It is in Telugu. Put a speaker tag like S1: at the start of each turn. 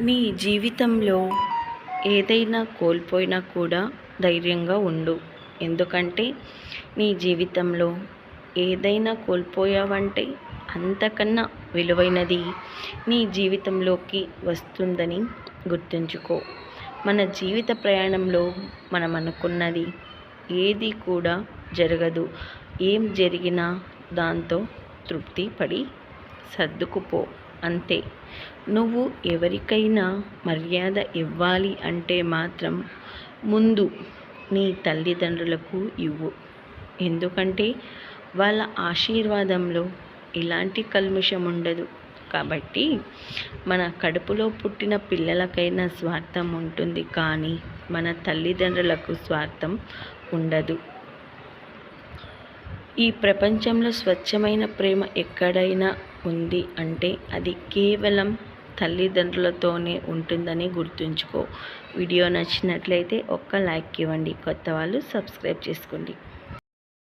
S1: నీ జీవితంలో ఏదైనా కోల్పోయినా కూడా ధైర్యంగా ఉండు. ఎందుకంటే నీ జీవితంలో ఏదైనా కోల్పోయావంటే అంతకన్నా విలువైనది నీ జీవితంలోకి వస్తుందని గుర్తుంచుకో. మన జీవిత ప్రయాణంలో మనం అనుకున్నది ఏది కూడా జరగదు. ఏం జరిగినా దాంతో తృప్తి పడి సర్దుకుపో, అంతే. నువ్వు ఎవరికైనా మర్యాద ఇవ్వాలి అంటే మాత్రం ముందు నీ తల్లిదండ్రులకు ఇవ్వు. ఎందుకంటే వాళ్ళ ఆశీర్వాదంలో ఎలాంటి కల్మషం ఉండదు. కాబట్టి మన కడుపులో పుట్టిన పిల్లలకైనా స్వార్థం ఉంటుంది, కానీ మన తల్లిదండ్రులకు స్వార్థం ఉండదు. ఈ ప్రపంచంలో స్వచ్ఛమైన ప్రేమ ఎక్కడైనా ఉంది అంటే అది కేవలం తల్లిదండ్రులతోనే ఉంటుందని గుర్తుంచుకో. వీడియో నచ్చినట్లయితే ఒక్క లైక్ ఇవ్వండి. కొత్త వాళ్ళు సబ్స్క్రైబ్ చేసుకోండి.